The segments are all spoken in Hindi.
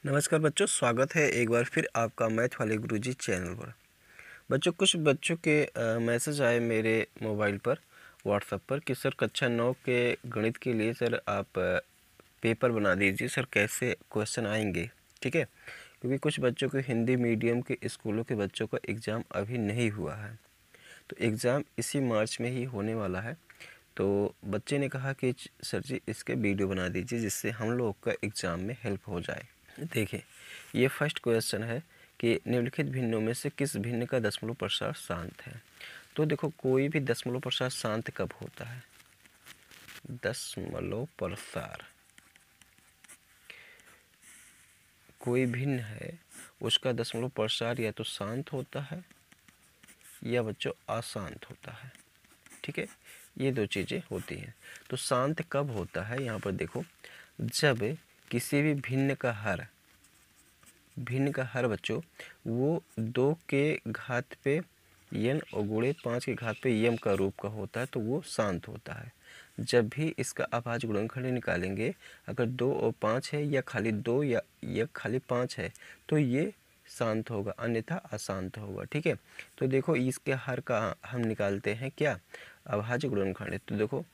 नमस्कार बच्चों, स्वागत है एक बार फिर आपका मैथ वाले गुरुजी चैनल पर। बच्चों, कुछ बच्चों के मैसेज आए मेरे मोबाइल पर व्हाट्सएप पर कि सर कक्षा 9 के गणित के लिए सर आप पेपर बना दीजिए। सर कैसे क्वेश्चन आएंगे, ठीक है, क्योंकि कुछ बच्चों के हिंदी मीडियम के स्कूलों के बच्चों का एग्ज़ाम अभी नहीं हुआ है, तो एग्ज़ाम इसी मार्च में ही होने वाला है। तो बच्चे ने कहा कि सर जी इसके वीडियो बना दीजिए जिससे हम लोग का एग्ज़ाम में हेल्प हो जाए। देखिए, ये फर्स्ट क्वेश्चन है कि निम्नलिखित भिन्नों में से किस भिन्न का दशमलव प्रसार शांत है। तो देखो, कोई भी दशमलव प्रसार शांत कब होता है? दशमलव प्रसार कोई भिन्न है उसका दशमलव प्रसार या तो शांत होता है या बच्चों अशांत होता है, ठीक है, ये दो चीज़ें होती हैं। तो शांत कब होता है, यहाँ पर देखो, जब किसी भी भिन्न का हर बच्चों वो 2 के घात पे n और गुणे 5 के घात पे m का रूप का होता है तो वो शांत होता है। जब भी इसका अभाज्य गुणनखंड निकालेंगे, अगर 2 और 5 है या खाली 2 या खाली 5 है तो ये शांत होगा, अन्यथा अशांत होगा, ठीक है। तो देखो, इसके हर का हम निकालते हैं क्या, अभाज्य गुणनखंड। तो देखो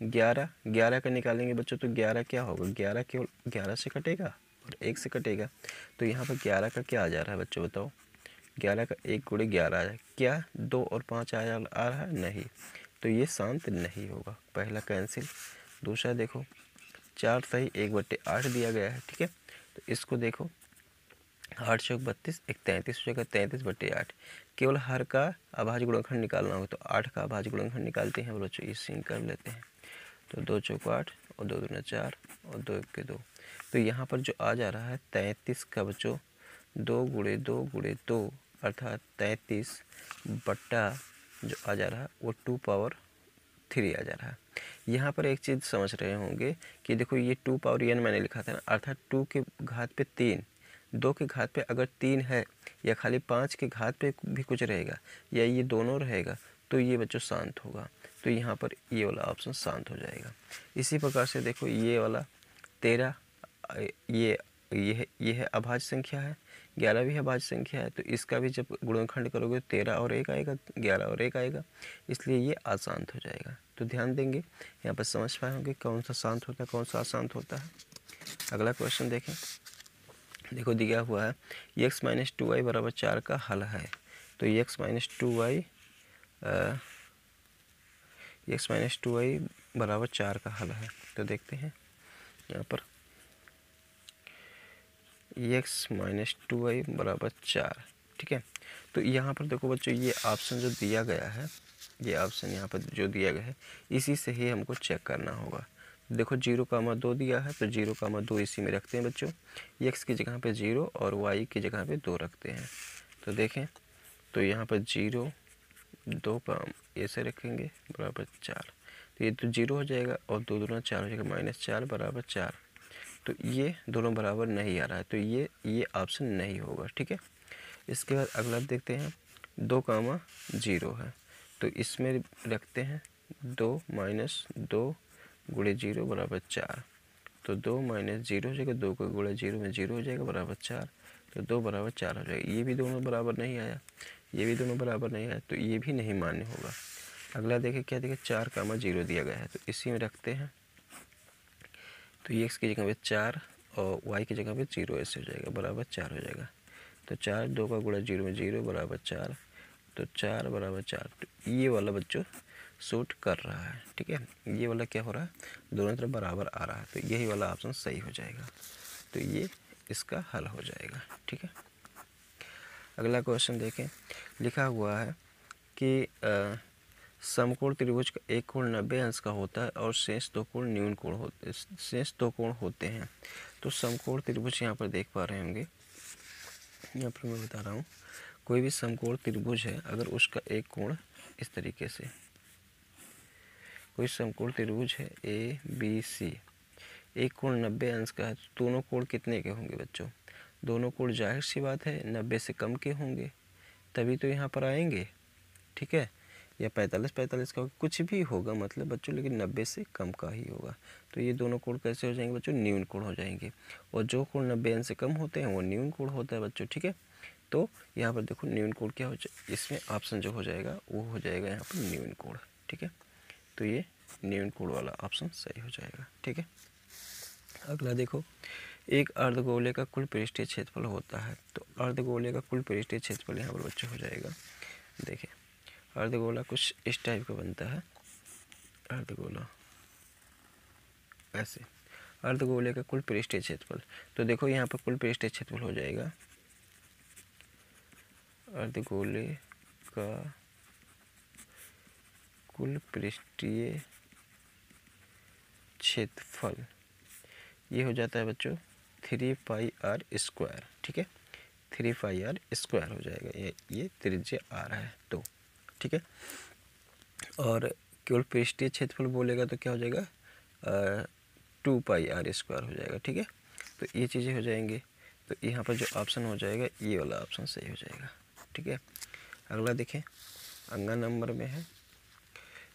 11 का निकालेंगे बच्चों तो 11 क्या होगा, 11 केवल 11 से कटेगा और 1 से कटेगा। तो यहाँ पर 11 का क्या आ जा रहा है बच्चों, बताओ, 11 का 1 गुणे 11 है, क्या 2 और 5 आ रहा है, नहीं, तो ये शांत नहीं होगा, पहला कैंसिल। दूसरा देखो, 4 सही 1/8 दिया गया है, ठीक है, तो इसको देखो 8 चौक 32, 1 33 हो जाएगा, 33/8। केवल हर का अभाज्य गुणनखंड निकालना होगा तो 8 का अभाज्य गुणनखंड निकालते हैं बच्चों, ये सीन कर लेते हैं। तो 2 चौक 8 और 2 दूना 4 और 2 1 2। तो यहाँ पर जो आ जा रहा है 33 का बच्चों 2 गुणे 2 गुणे 2 अर्थात 33 बट्टा जो आ जा रहा है वो 2 पावर 3 आ जा रहा है। यहाँ पर एक चीज़ समझ रहे होंगे कि देखो, ये 2 पावर n मैंने लिखा था ना, अर्थात 2 के घात पे 3, 2 के घात पे अगर 3 है या खाली 5 के घात पे भी कुछ रहेगा या ये दोनों रहेगा तो ये बच्चों शांत होगा। तो यहाँ पर ये वाला ऑप्शन शांत हो जाएगा। इसी प्रकार से देखो, ये वाला 13 ये है अभाज्य संख्या है, 11 भी अभाज्य संख्या है, तो इसका भी जब गुणनखंड करोगे 13 और 1 आएगा, 11 और 1 आएगा, इसलिए ये अशांत हो जाएगा। तो ध्यान देंगे, यहाँ पर समझ पाए होंगे कौन सा शांत होता है कौन सा अशांत होता है। अगला क्वेश्चन देखें, देखो दिया हुआ है x - 2y बराबर 4 का हल है। तो x - 2y बराबर 4 का हल है, तो देखते हैं यहाँ पर x - 2y बराबर 4, ठीक है। तो यहाँ पर देखो बच्चों, ये ऑप्शन जो दिया गया है, ये ऑप्शन यहाँ पर जो दिया गया है इसी से ही हमको चेक करना होगा। देखो 0,2 दिया है तो 0,2 इसी में रखते हैं बच्चों, x की जगह पे 0 और y की जगह पे 2 रखते हैं। तो देखें, तो यहाँ पर 0 2 का ऐसे रखेंगे बराबर 4, तो ये तो 0 हो जाएगा और 2 दूना 4 हो जाएगा, -4 बराबर 4। तो ये दोनों बराबर नहीं आ रहा है, तो ये ऑप्शन नहीं होगा, ठीक है। इसके बाद अगला देखते हैं, 2,0 है, तो इसमें रखते हैं 2 - 2 गुणे 0 बराबर 4। तो 2 - 0 हो जाएगा, 2 को गुणे 0 में 0 हो जाएगा बराबर 4, तो 2 बराबर 4 हो जाएगा। ये भी दोनों बराबर नहीं आया, ये भी दोनों बराबर नहीं आया, तो ये भी नहीं मान्य होगा। अगला देखें, क्या देखें, 4,0 दिया गया है, तो इसी में रखते हैं। तो x की जगह पे 4 और y की जगह पे 0 ऐसे हो जाएगा बराबर 4 हो जाएगा। तो 4 2 का गुणा 0 में 0 बराबर 4, तो 4 बराबर 4। तो ये वाला बच्चों सूट कर रहा है, ठीक है, ये वाला क्या हो रहा है, दोनों तरफ बराबर आ रहा है, तो यही वाला ऑप्शन सही हो जाएगा। तो ये इसका हल हो जाएगा, ठीक है। अगला क्वेश्चन देखें, लिखा हुआ है कि समकोण त्रिभुज का एक कोण 90 अंश का होता है और शेष दो कोण न्यून कोण होते हैं। तो समकोण त्रिभुज यहाँ पर देख पा रहे होंगे, यहाँ पर मैं बता रहा हूँ, कोई भी समकोण त्रिभुज है, अगर उसका एक कोण इस तरीके से, कोई समकोण त्रिभुज है ABC, एक कोण 90 अंश का है, तो दोनों कोण कितने के होंगे बच्चों, दोनों कोण जाहिर सी बात है 90 से कम के होंगे, तभी तो यहाँ पर आएंगे, ठीक है। या 45 का होगा, कुछ भी होगा मतलब बच्चों, लेकिन 90 से कम का ही होगा। तो ये दोनों कोड कैसे हो जाएंगे बच्चों, न्यून कोड हो जाएंगे। और जो कोड 90 से कम होते हैं वो न्यून कोड होता है बच्चों, ठीक है। तो यहाँ पर देखो न्यून कोड क्या हो जाए, इसमें ऑप्शन जो हो जाएगा वो हो जाएगा यहाँ पर न्यून कोड, ठीक है। तो ये न्यून कोड वाला ऑप्शन सही हो जाएगा, ठीक है। अगला देखो, एक अर्धगोले का कुल पृष्ठीय क्षेत्रफल होता है। तो अर्धगोले का कुल पृष्ठीय क्षेत्रफल यहाँ पर बच्चों हो जाएगा, देखिए अर्धगोला कुछ इस टाइप का बनता है, अर्धगोला ऐसे, अर्धगोले का कुल पृष्ठीय क्षेत्रफल। तो देखो यहाँ पर कुल पृष्ठीय क्षेत्रफल हो जाएगा, अर्धगोले का कुल पृष्ठीय क्षेत्रफल ये हो जाता है बच्चों 3πr², ठीक है। 3πr² हो जाएगा, ये त्रिज्या r है तो, ठीक है। और केवल पृष्ठीय क्षेत्रफल बोलेगा तो क्या हो जाएगा 2πr² हो जाएगा, ठीक है। तो ये चीज़ें हो जाएंगी। तो यहाँ पर जो ऑप्शन हो जाएगा ये वाला ऑप्शन सही हो जाएगा, ठीक है। अगला देखें, अगला नंबर में है,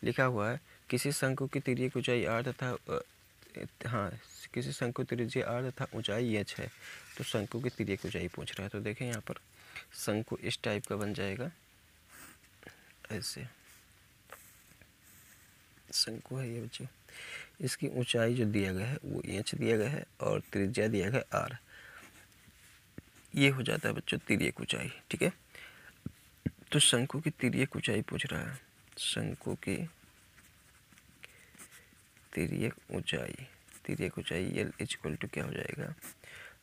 लिखा हुआ है किसी शंकु की तिर्यक ऊंचाई r तथा किसी शंकु त्रिज्या r तथा ऊंचाई h है। तो शंकु की तिर्यक ऊंचाई पूछ रहा है। तो देखें यहाँ पर शंकु इस टाइप का बन जाएगा, ऐसे शंकु है ये बच्चों। इसकी ऊंचाई जो दिया गया है वो h दिया गया है और त्रिज्या दिया गया है r। ये हो जाता है बच्चों तिर्यक ऊंचाई, ठीक है। तो शंकु की तिर्यक ऊंचाई पूछ रहा है, शंकु की तिर्यक ऊंचाई L इक्वल टू क्या हो जाएगा,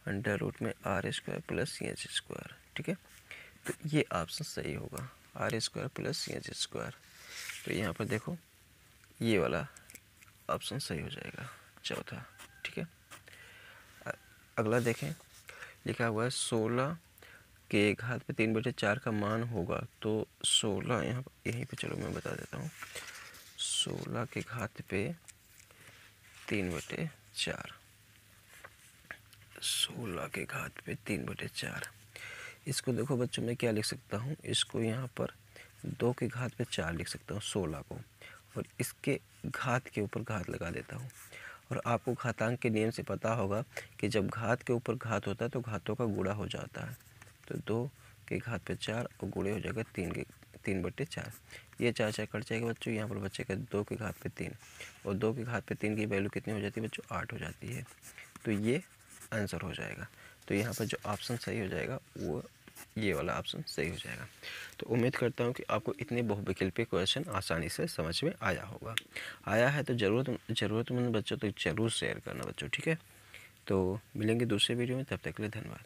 √ में r² प्लस ch², ठीक है। तो ये ऑप्शन सही होगा, r² प्लस ch²। तो यहाँ पर देखो ये वाला ऑप्शन सही हो जाएगा, चौथा, ठीक है। अगला देखें, लिखा हुआ है 16 के घात पे 3/4 का मान होगा। तो 16 यहाँ यहीं पे चलो मैं बता देता हूँ, 16 के घात पे 3/4, 16 के घात पे 3/4। इसको देखो बच्चों मैं क्या लिख सकता हूँ, इसको यहाँ पर 2 के घात पे 4 लिख सकता हूँ 16 को, और इसके घात के ऊपर घात लगा देता हूँ। और आपको घातांक के नियम से पता होगा कि जब घात के ऊपर घात होता है तो घातों का गुणा हो जाता है। तो 2 के घात पे 4 और गुणे हो जाएगा 3/4। ये 4 4 कट जाएगा बच्चों, यहाँ पर बचेगा 2 के घात पे 3, और 2 के घात पे 3 की वैल्यू कितनी हो जाती है बच्चों, 8 हो जाती है। तो ये आंसर हो जाएगा। तो यहाँ पर जो ऑप्शन सही हो जाएगा वो ये वाला ऑप्शन सही हो जाएगा। तो उम्मीद करता हूँ कि आपको इतने बहुविकल्पी क्वेश्चन आसानी से समझ में आया होगा। आया है तो ज़रूरतमंद बच्चों तो ज़रूर शेयर करना बच्चों, ठीक है। तो मिलेंगे दूसरे वीडियो में, तब तक के लिए धन्यवाद।